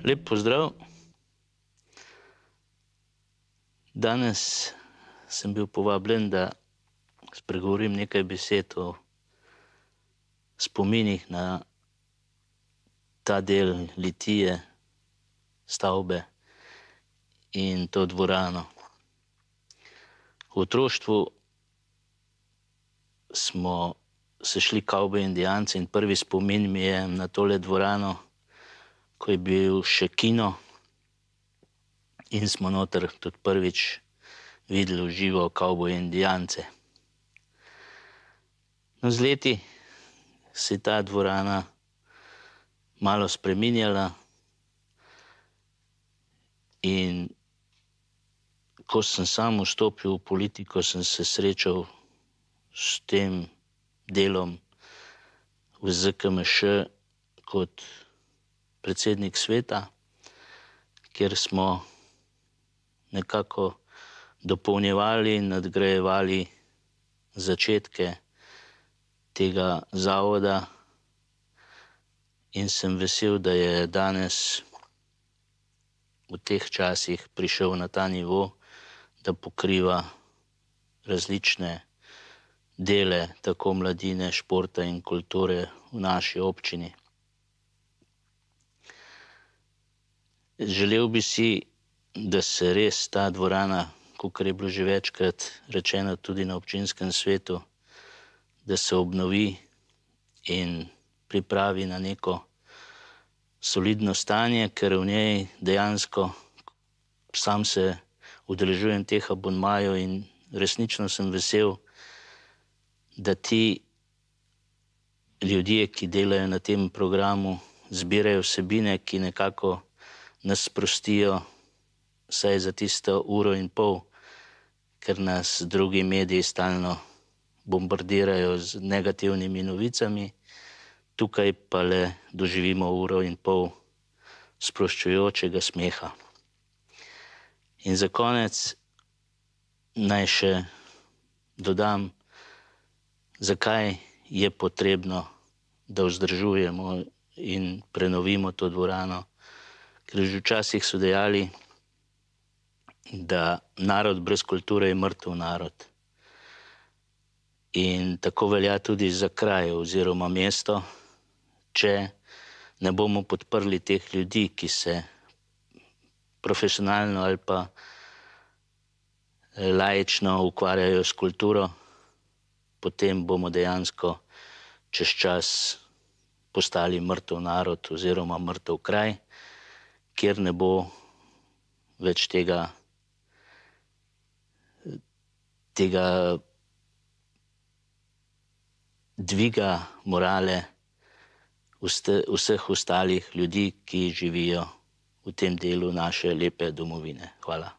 Lep pozdrav. Danes sem bil povabljen, da spregovorim nekaj besed o spominih na ta del Litije, stavbe in to dvorano. V otroštvu smo se šli kavboj indijanci in prvi spomin mi je na tole dvorano, ko je bil še kino in smo noter tudi prvič videli v živo kavboje indijance. No, z leti se je ta dvorana malo spreminjala in ko sem sam vstopil v politiko, sem se srečal s tem delom v ZKMŠ kot predsednik sveta, kjer smo nekako dopolnjevali in nadgrajevali začetke tega zavoda in sem vesel, da je danes v teh časih prišel na ta nivo, da pokriva različne dele tako mladine, športa in kulture v naši občini. Želel bi si, da se res ta dvorana, kakor je bilo že večkrat rečeno tudi na občinskem svetu, da se obnovi in pripravi na neko solidno stanje, ker v njej dejansko sam se udeležujem teh abonmajev in resnično sem vesel, da ti ljudje, ki delajo na tem programu, zbirajo vsebine, ki nekako nas sprostijo vsaj za tisto uro in pol, ker nas drugi mediji stalno bombardirajo z negativnimi novicami, tukaj pa le doživimo uro in pol sproščujočega smeha. In za konec naj še dodam, zakaj je potrebno, da vzdržujemo in prenovimo to dvorano, ker že včasih so dejali, da narod brez kulture je mrtev narod. In tako velja tudi za kraj oziroma mesto, če ne bomo podprli teh ljudi, ki se profesionalno ali pa laično ukvarjajo s kulturo, potem bomo dejansko čez čas postali mrtev narod oziroma mrtev kraj, kjer ne bo več tega dviga morale vseh ostalih ljudi, ki živijo v tem delu naše lepe domovine. Hvala.